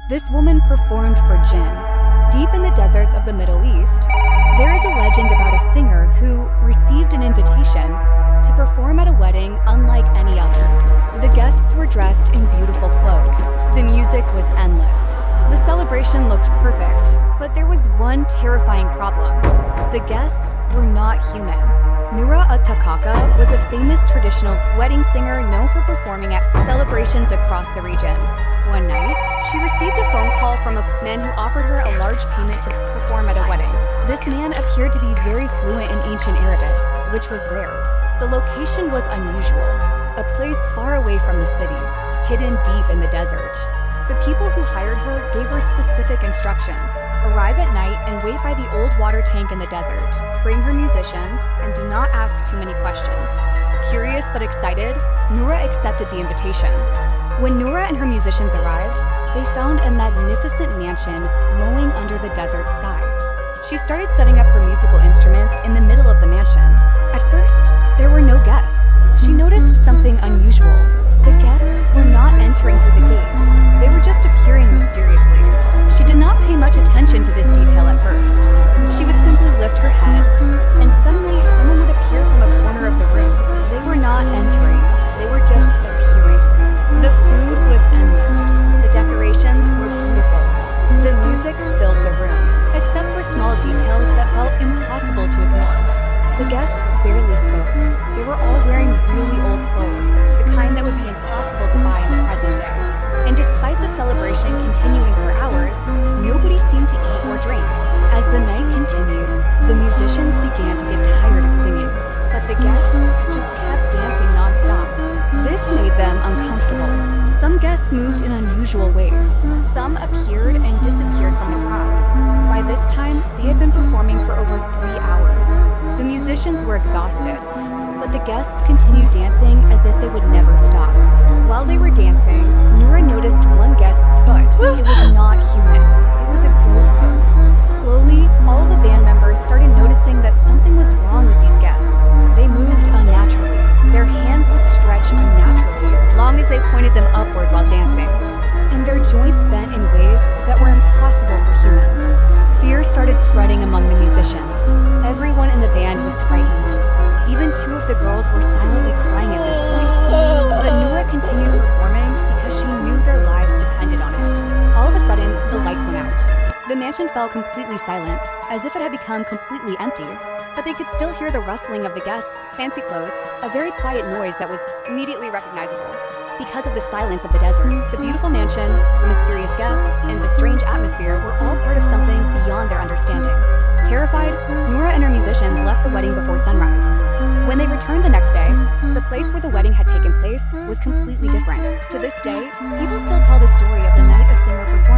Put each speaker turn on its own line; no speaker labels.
This woman performed for jinn. Deep in the deserts of the Middle East, there is a legend about a singer who received an invitation to perform at a wedding unlike any other. The guests were dressed in beautiful clothes. The music was endless. The celebration looked perfect, but there was one terrifying problem. The guests were not human. Noura Atakaka was a famous traditional wedding singer known for performing at celebrations across the region. One night, she received a phone call from a man who offered her a large payment to perform at a wedding. This man appeared to be very fluent in ancient Arabic, which was rare. The location was unusual, a place far away from the city, hidden deep in the desert. The people who hired her gave her specific instructions. Arrive at night and wait by the old water tank in the desert. Bring her musicians and do not ask too many questions. Curious but excited, Noura accepted the invitation. When Noura and her musicians arrived, they found a magnificent mansion glowing under the desert sky. She started setting up her musical instruments in the middle of the mansion. At first, there were no guests. She noticed something unusual. The guests were not entering through the gate. They were just appearing mysteriously. She did not pay much attention to this detail at first. She would simply lift her head, and suddenly someone would appear from a corner of the room. They were not entering. They were just appearing. The food was endless. The decorations were beautiful. The music filled the room, except for small details that felt impossible to ignore. The guests barely spoke. They were all wearing really old clothes, the kind that would be impossible to buy in the present day. And despite the celebration continuing for hours, nobody seemed to eat or drink. As the night continued, the musicians began to get tired of singing, but the guests just kept dancing nonstop. This made them uncomfortable. Some guests moved in unusual ways. Some appeared and disappeared from the crowd. By this time, they had been performing for over 3 hours. The musicians were exhausted, but the guests continued dancing as if they would never stop. While they were dancing, Noura noticed one guest's foot. It was not human. It was a goat hoof. Slowly, all the band members started noticing that something was wrong with these guests. They moved unnaturally. Their hands would stretch unnaturally, long as they pointed them upward while dancing. And their joints bent in ways that were impossible for humans. Fear started spreading among the musicians. Everyone in the band was frightened. Even 2 of the girls were silently crying at this point. But Noura continued performing because she knew their lives depended on it. All of a sudden, the lights went out. The mansion fell completely silent, as if it had become completely empty. But they could still hear the rustling of the guests' fancy clothes, a very quiet noise that was immediately recognizable. Because of the silence of the desert, the beautiful mansion, the mysterious guests, and the strange atmosphere were all part of something beyond their understanding. Terrified, Noura and her musicians left the wedding before sunrise. When they returned the next day, the place where the wedding had taken place was completely different. To this day, people still tell the story of the night a singer performed